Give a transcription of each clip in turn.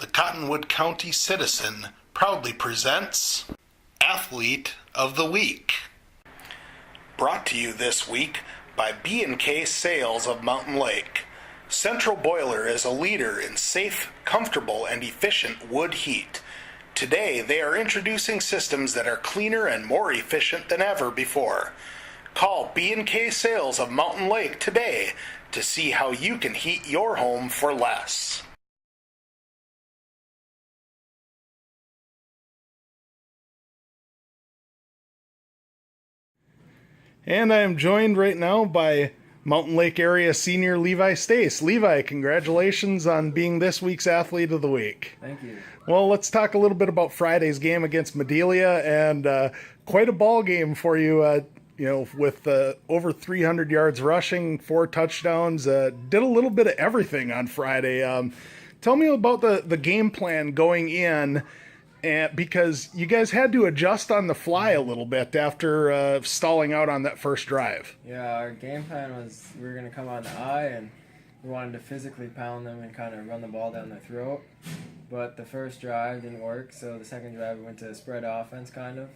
The Cottonwood County Citizen proudly presents Athlete of the Week. Brought to you this week by B&K Sales of Mountain Lake. Central Boiler is a leader in safe, comfortable, and efficient wood heat. Today, they are introducing systems that are cleaner and more efficient than ever before. Call B&K Sales of Mountain Lake today to see how you can heat your home for less. And I am joined right now by Mountain Lake area senior Levi Stoesz. Levi, congratulations on being this week's Athlete of the Week. Thank you. Well, let's talk a little bit about Friday's game against Madelia, and quite a ball game for you. With over 300 yards rushing, 4 touchdowns, did a little bit of everything on Friday. Tell me about the game plan going in. And because you guys had to adjust on the fly a little bit after stalling out on that first drive. Yeah, our game plan was we were going to come on the eye and we wanted to physically pound them and kind of run the ball down their throat. But the first drive didn't work, so the second drive we went to spread offense kind of.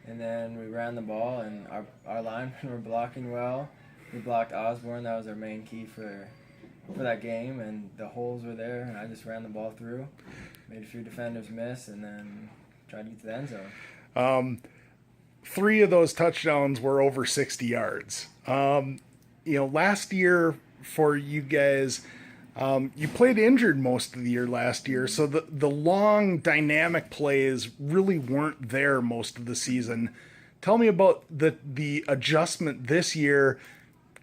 And then we ran the ball and our linemen were blocking well. We blocked Osborne, that was our main key for that game, and the holes were there and I just ran the ball through. Made a few defenders miss, and then tried to get to the end zone. 3 of those touchdowns were over 60 yards. Last year for you guys, you played injured most of the year last year, so the long dynamic plays really weren't there most of the season. Tell me about the adjustment this year,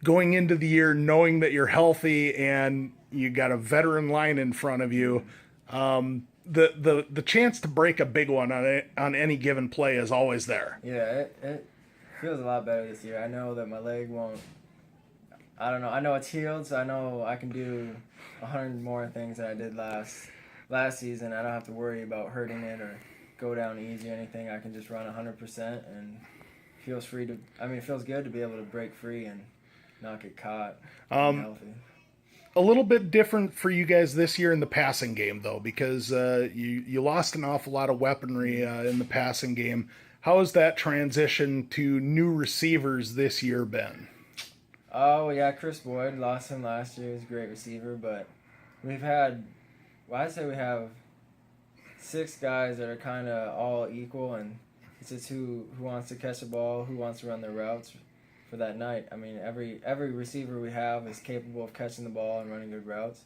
going into the year knowing that you're healthy and you got a veteran line in front of you. The chance to break a big one on any given play is always there. Yeah, it feels a lot better this year. I know that my leg won't. I don't know. I know it's healed, so I know I can do 100 more things than I did last season. I don't have to worry about hurting it or go down easy or anything. I can just run 100% and feels free to. I mean, it feels good to be able to break free and not get caught. Healthy. A little bit different for you guys this year in the passing game, though, because you lost an awful lot of weaponry in the passing game. How has that transition to new receivers this year been? Oh, yeah, Chris Boyd, lost him last year. He's a great receiver, but we've had, I'd say we have 6 guys that are kind of all equal, and it's just who wants to catch the ball, who wants to run their routes for that night. I mean, every receiver we have is capable of catching the ball and running good routes,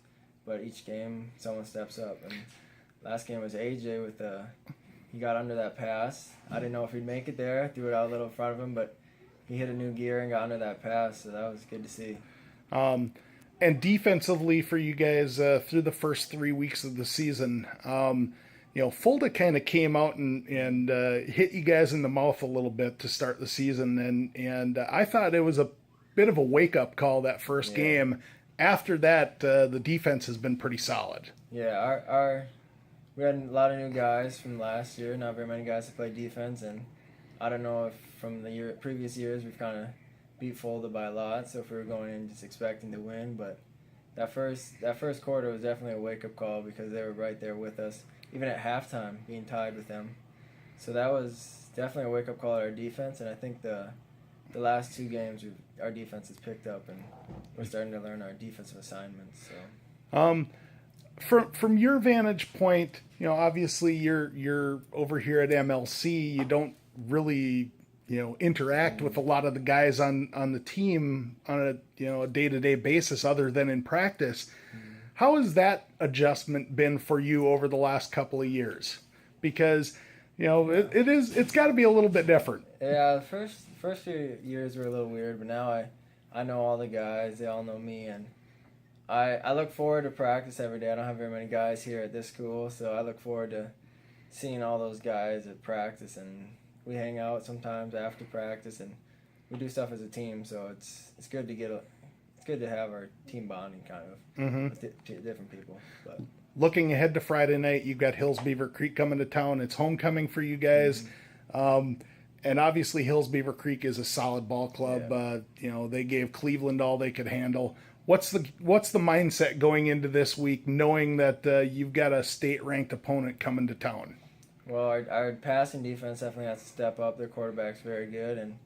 but each game someone steps up. And last game was AJ with he got under that pass. I didn't know if he'd make it there. Threw it out a little in front of him, but he hit a new gear and got under that pass, so that was good to see. And defensively for you guys through the first 3 weeks of the season, Fulda kind of came out and hit you guys in the mouth a little bit to start the season, and I thought it was a bit of a wake-up call that first game. After that, the defense has been pretty solid. Yeah, we had a lot of new guys from last year, not very many guys that played defense, and I don't know if from the previous years we've kind of beat Fulda by a lot, so if we were going in just expecting to win, but that first quarter was definitely a wake-up call because they were right there with us, even at halftime, being tied with them. So that was definitely a wake-up call at our defense, and I think the last 2 games our defense has picked up, and we're starting to learn our defensive assignments. So, from your vantage point, obviously you're over here at MLC. You don't really interact with a lot of the guys on the team on a day-to-day basis, other than in practice. How has that adjustment been for you over the last couple of years? Because, it's got to be a little bit different. Yeah, the first few years were a little weird, but now I know all the guys. They all know me, and I look forward to practice every day. I don't have very many guys here at this school, so I look forward to seeing all those guys at practice, and we hang out sometimes after practice, and we do stuff as a team, so it's good to it's good to have our team bonding kind of with different people. But looking ahead to Friday night, you've got Hills Beaver Creek coming to town. It's homecoming for you guys. And obviously Hills Beaver Creek is a solid ball club. Yeah. They gave Cleveland all they could handle. What's the mindset going into this week, knowing that you've got a state-ranked opponent coming to town? Well, our passing defense definitely has to step up. Their quarterback's very good, and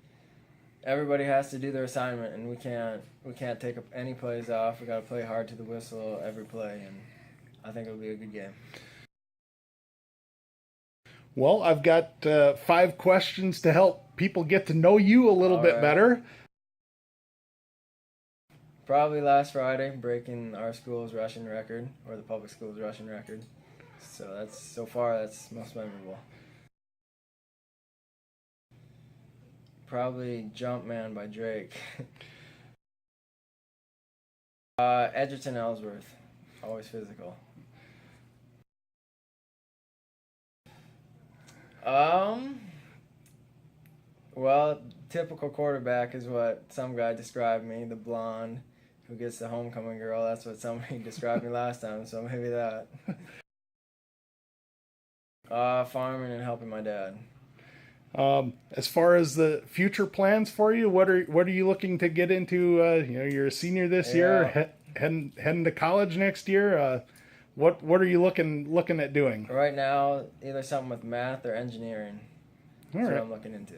everybody has to do their assignment, and we can't take any plays off. We got to play hard to the whistle every play, and I think it'll be a good game. Well, I've got 5 questions to help people get to know you a little bit better. Probably last Friday, breaking our school's rushing record, or the public school's rushing record. So that's most memorable. Probably Jumpman by Drake. Edgerton Ellsworth, always physical. Well, typical quarterback is what some guy described me, the blonde who gets the homecoming girl. That's what somebody described me last time, so maybe that. Farming and helping my dad. As far as the future plans for you, what are you looking to get into? You're a senior this year, heading to college next year. What are you looking at doing? Right now, either something with math or engineering. That's what I'm looking into.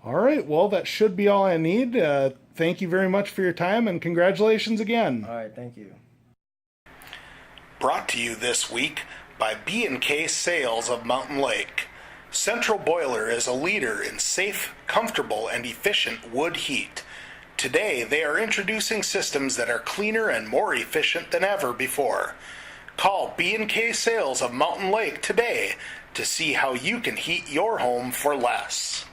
All right. Well, that should be all I need. Thank you very much for your time, and congratulations again. All right. Thank you. Brought to you this week by B&K Sales of Mountain Lake. Central Boiler is a leader in safe, comfortable, and efficient wood heat. Today, they are introducing systems that are cleaner and more efficient than ever before. Call B&K Sales of Mountain Lake today to see how you can heat your home for less.